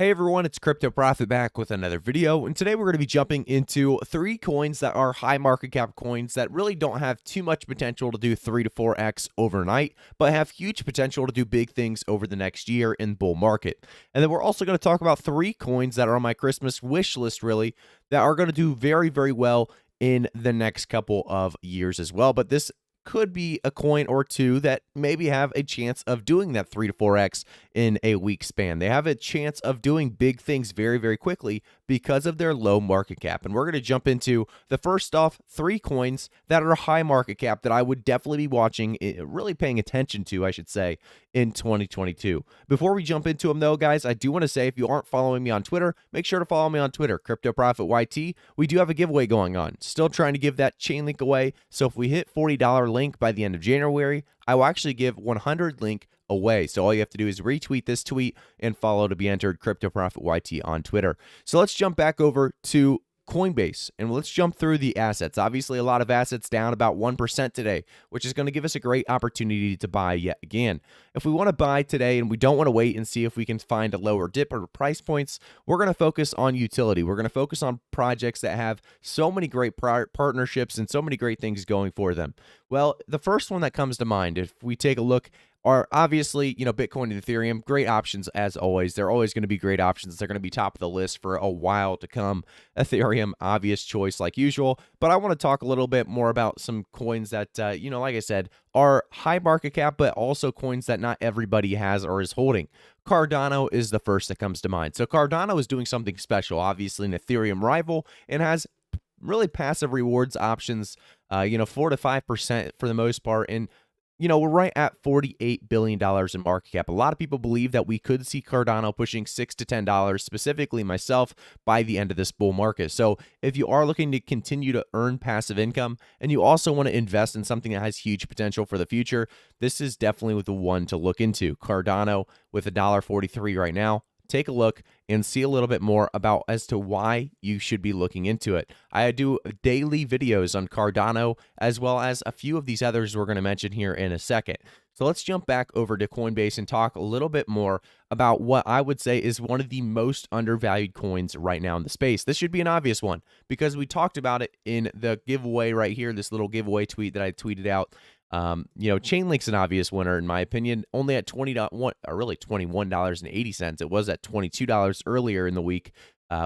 Hey everyone, it's Crypto Profit back with another video, and today we're going to be jumping into three coins that are high market cap coins that really don't have too much potential to do 3 to 4x overnight, but have huge potential to do big things over the next year in bull market. And then we're also going to talk about three coins that are on my Christmas wish list really that are going to do very, very well in the next couple of years as well. But this could be a coin or two that maybe have a chance of doing that 3 to 4x in a week span. They have a chance of doing big things very, very quickly because of their low market cap. And we're going to jump into the first off three coins that are high market cap that I would definitely be watching, really paying attention to, I should say, in 2022. Before we jump into them, though, guys, I do want to say if you aren't following me on Twitter, make sure to follow me on Twitter, CryptoProfitYT. We do have a giveaway going on. Still trying to give that chain link away. So if we hit $40 link by the end of January, I will actually give 100 link away. So all you have to do is retweet this tweet and follow to be entered, CryptoProfitYT on Twitter. So let's jump back over to Coinbase and let's jump through the assets. Obviously, a lot of assets down about 1% today, which is going to give us a great opportunity to buy yet again. If we want to buy today and we don't want to wait and see if we can find a lower dip or price points, we're going to focus on utility. We're going to focus on projects that have so many great partnerships and so many great things going for them. Well, the first one that comes to mind, if we take a look, are obviously, Bitcoin and Ethereum, great options as always. They're always going to be great options. They're going to be top of the list for a while to come. Ethereum, obvious choice like usual. But I want to talk a little bit more about some coins that, like I said, are high market cap, but also coins that not everybody has or is holding. Cardano is the first that comes to mind. So Cardano is doing something special, obviously an Ethereum rival, and has really passive rewards options, 4 to 5% for the most part. And we're right at $48 billion in market cap. A lot of people believe that we could see Cardano pushing $6 to $10, specifically myself, by the end of this bull market. So if you are looking to continue to earn passive income and you also want to invest in something that has huge potential for the future, this is definitely the one to look into. Cardano with $1.43 right now. Take a look and see a little bit more about as to why you should be looking into it. I do daily videos on Cardano as well as a few of these others we're going to mention here in a second. So let's jump back over to Coinbase and talk a little bit more about what I would say is one of the most undervalued coins right now in the space. This should be an obvious one because we talked about it in the giveaway right here, this little giveaway tweet that I tweeted out. Chainlink's an obvious winner in my opinion, only at $21.80. It was at $22 earlier in the week.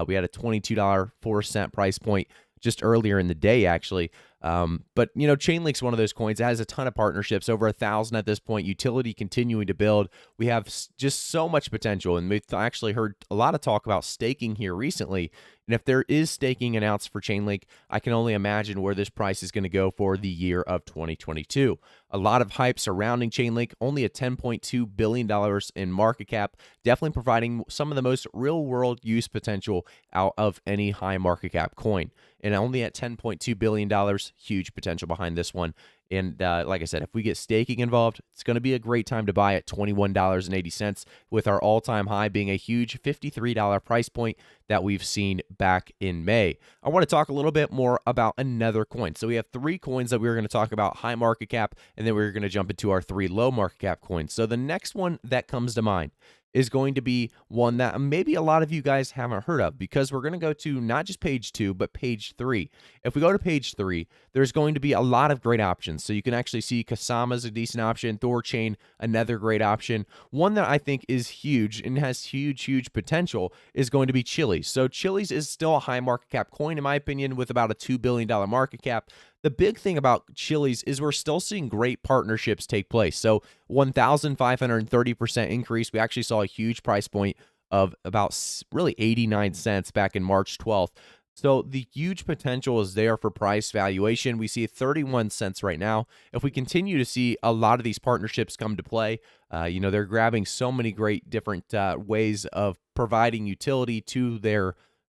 We had a $22.04 price point just earlier in the day, actually. But Chainlink's one of those coins. It has a ton of partnerships, over 1,000 at this point, utility continuing to build. We have just so much potential, and we've actually heard a lot of talk about staking here recently. And if there is staking announced for Chainlink, I can only imagine where this price is going to go for the year of 2022. A lot of hype surrounding Chainlink, only a $10.2 billion in market cap, definitely providing some of the most real-world use potential out of any high market cap coin. And only at $10.2 billion, huge potential behind this one. And like I said, if we get staking involved, it's going to be a great time to buy at $21.80, with our all-time high being a huge $53 price point that we've seen back in May. I want to talk a little bit more about another coin. So we have three coins that we were going to talk about, high market cap, and then we're going to jump into our three low market cap coins. So the next one that comes to mind is going to be one that maybe a lot of you guys haven't heard of, because we're going to go to not just page 2, but page 3. If we go to page 3, there's going to be a lot of great options. So you can actually see Kasama's a decent option, Thorchain, another great option. One that I think is huge and has huge potential is going to be Chiliz. So Chiliz is still a high market cap coin, in my opinion, with about a $2 billion market cap. The big thing about Chiliz is we're still seeing great partnerships take place. So 1,530% increase. We actually saw a huge price point of about really 89 cents back in March 12th. So the huge potential is there for price valuation. We see 31 cents right now. If we continue to see a lot of these partnerships come to play, they're grabbing so many great different ways of providing utility to their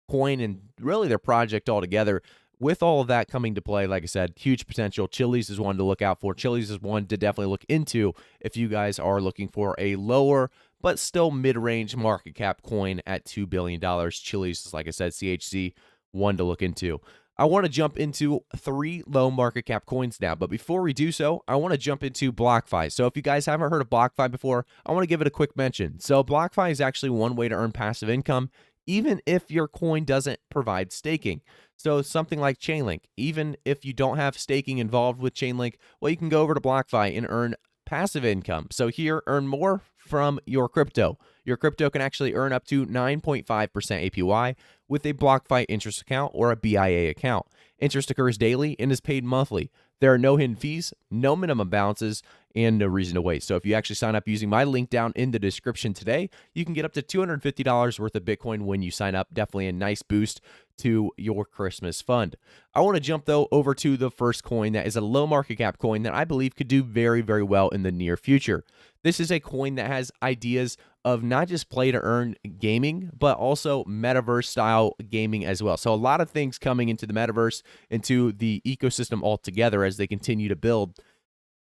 coin and really their project altogether. With all of that coming to play, like I said, huge potential. Chiliz is one to look out for. Chiliz is one to definitely look into if you guys are looking for a lower but still mid-range market cap coin at $2 billion. Chiliz is, like I said, CHZ, one to look into. I want to jump into 3 low market cap coins now, but before we do so, I want to jump into BlockFi. So if you guys haven't heard of BlockFi before, I want to give it a quick mention. So BlockFi is actually one way to earn passive income, even if your coin doesn't provide staking. So something like Chainlink, even if you don't have staking involved with Chainlink, well, you can go over to BlockFi and earn passive income. So here, earn more from your crypto. Your crypto can actually earn up to 9.5% APY with a BlockFi interest account or a BIA account. Interest occurs daily and is paid monthly. There are no hidden fees, no minimum balances, and no reason to wait. So if you actually sign up using my link down in the description today, you can get up to $250 worth of Bitcoin when you sign up. Definitely a nice boost to your Christmas fund. I want to jump, though, over to the first coin that is a low market cap coin that I believe could do very, very well in the near future. This is a coin that has ideas of not just play to earn gaming, but also metaverse style gaming as well. So a lot of things coming into the metaverse, into the ecosystem altogether as they continue to build.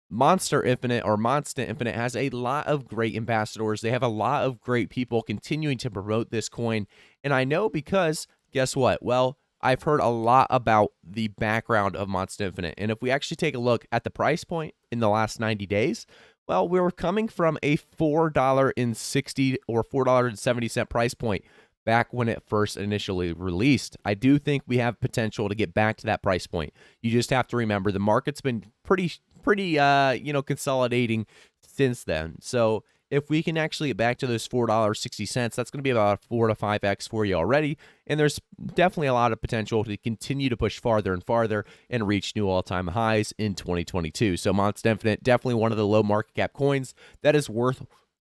Monster Infinite or Monster Infinite has a lot of great ambassadors. They have a lot of great people continuing to promote this coin. And I know because guess what? Well, I've heard a lot about the background of Monster Infinite. And if we actually take a look at the price point in the last 90 days, well, we were coming from a $4.60 or $4.70 price point back when it first initially released. I do think we have potential to get back to that price point. You just have to remember the market's been pretty consolidating since then. So if we can actually get back to those $4.60, that's going to be about a 4 to 5x for you already. And there's definitely a lot of potential to continue to push farther and farther and reach new all-time highs in 2022. So Monster Infinite, definitely one of the low market cap coins that is worth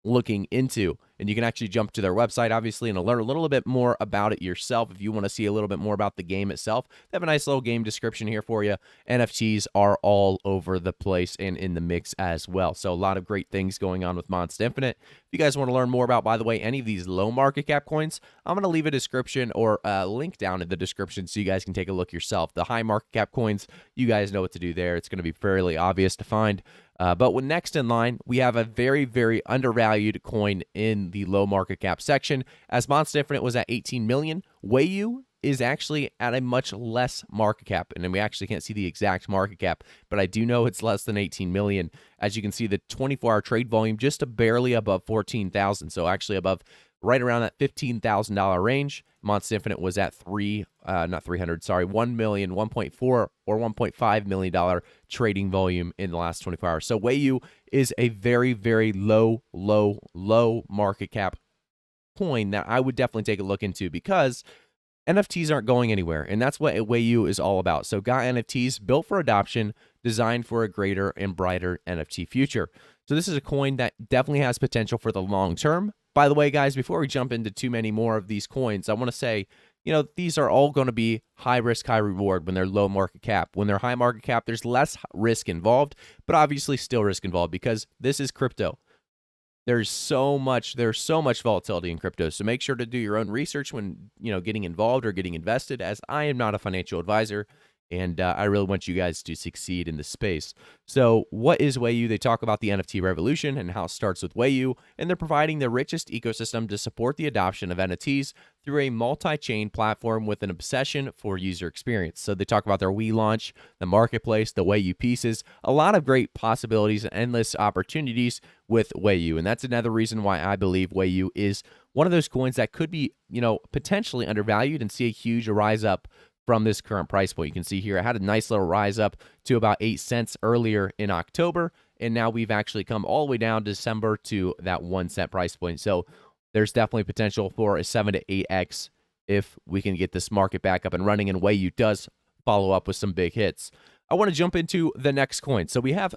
looking into. And you can actually jump to their website, obviously, and learn a little bit more about it yourself if you want to see a little bit more about the game itself. They have a nice little game description here for you. NFTs are all over the place and in the mix as well. So a lot of great things going on with Monster Infinite. If you guys want to learn more about, by the way, any of these low market cap coins, I'm going to leave a description or a link down in the description so you guys can take a look yourself. The high market cap coins, you guys know what to do there. It's going to be fairly obvious to find. But next in line, we have a very, very undervalued coin in the low market cap section. As Monster Infinite was at 18 million, Wayu is actually at a much less market cap. And then we actually can't see the exact market cap, but I do know it's less than 18 million. As you can see, the 24-hour trade volume just barely above 14,000. So actually above right around that $15,000 range. Monster Infinite was at $1 million, 1.4 or $1.5 million trading volume in the last 24 hours. So Wayu is a very, very low market cap coin that I would definitely take a look into because NFTs aren't going anywhere, and that's what Wayu is all about. So got NFTs built for adoption, designed for a greater and brighter NFT future. So this is a coin that definitely has potential for the long term. By the way, guys, before we jump into too many more of these coins, I want to say, these are all going to be high risk, high reward when they're low market cap. When they're high market cap, there's less risk involved, but obviously still risk involved because this is crypto. There's so much volatility in crypto. So make sure to do your own research when, getting involved or getting invested, as I am not a financial advisor. And I really want you guys to succeed in this space. So what is Wayu? They talk about the NFT revolution and how it starts with Wayu, and they're providing the richest ecosystem to support the adoption of NFTs through a multi-chain platform with an obsession for user experience. So they talk about their Wii launch, the marketplace, the Wayu pieces, a lot of great possibilities and endless opportunities with Wayu. And that's another reason why I believe Wayu is one of those coins that could be, potentially undervalued and see a huge rise up from this current price point. You can see here, I had a nice little rise up to about 8 cents earlier in October, and now we've actually come all the way down December to that 1 cent price point. So there's definitely potential for a 7 to 8x if we can get this market back up and running, and Wayu does follow up with some big hits. I want to jump into the next coin. So we have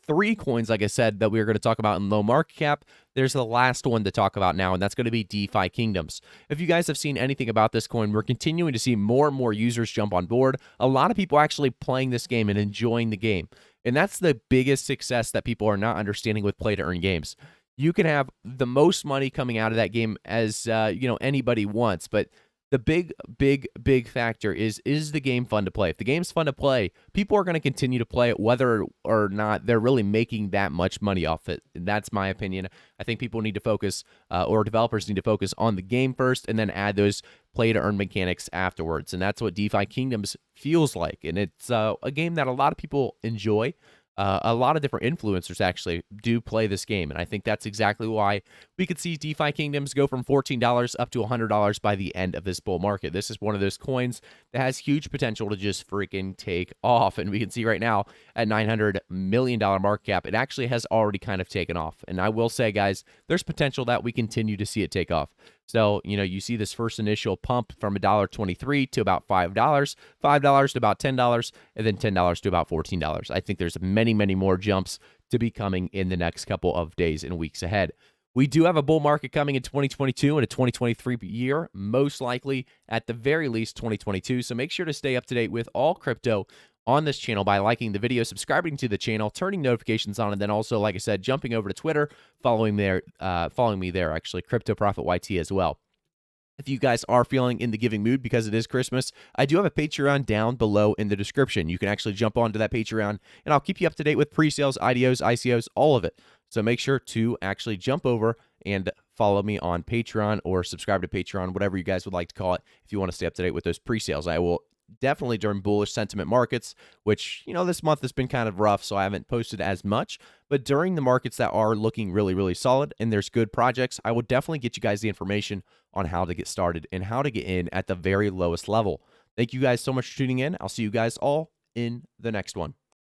3 coins, like I said, that we're going to talk about in low market cap. There's the last one to talk about now, and that's going to be DeFi Kingdoms. If you guys have seen anything about this coin, we're continuing to see more and more users jump on board. A lot of people actually playing this game and enjoying the game. And that's the biggest success that people are not understanding with play-to-earn games. You can have the most money coming out of that game as anybody wants, but the big factor is the game fun to play? If the game's fun to play, people are going to continue to play it whether or not they're really making that much money off it. And that's my opinion. I think people need to focus, or developers need to focus on the game first and then add those play to earn mechanics afterwards. And that's what DeFi Kingdoms feels like. And it's a game that a lot of people enjoy. A lot of different influencers actually do play this game, and I think that's exactly why we could see DeFi Kingdoms go from $14 up to $100 by the end of this bull market. This is one of those coins that has huge potential to just freaking take off, and we can see right now at $900 million market cap, it actually has already kind of taken off. And I will say, guys, there's potential that we continue to see it take off. So, you see this first initial pump from $1.23 to about $5, $5 to about $10, and then $10 to about $14. I think there's many, many more jumps to be coming in the next couple of days and weeks ahead. We do have a bull market coming in 2022 and a 2023 year, most likely at the very least 2022. So make sure to stay up to date with all crypto on this channel by liking the video, subscribing to the channel, turning notifications on, and then also, like I said, jumping over to Twitter, following me there, actually, Crypto Profit YT as well. If you guys are feeling in the giving mood because it is Christmas, I do have a Patreon down below in the description. You can actually jump onto that Patreon, and I'll keep you up to date with pre-sales, IDOs, ICOs, all of it. So make sure to actually jump over and follow me on Patreon or subscribe to Patreon, whatever you guys would like to call it, if you want to stay up to date with those pre-sales. I will definitely during bullish sentiment markets, which, this month has been kind of rough, so I haven't posted as much. But during the markets that are looking really, really solid and there's good projects, I will definitely get you guys the information on how to get started and how to get in at the very lowest level. Thank you guys so much for tuning in. I'll see you guys all in the next one.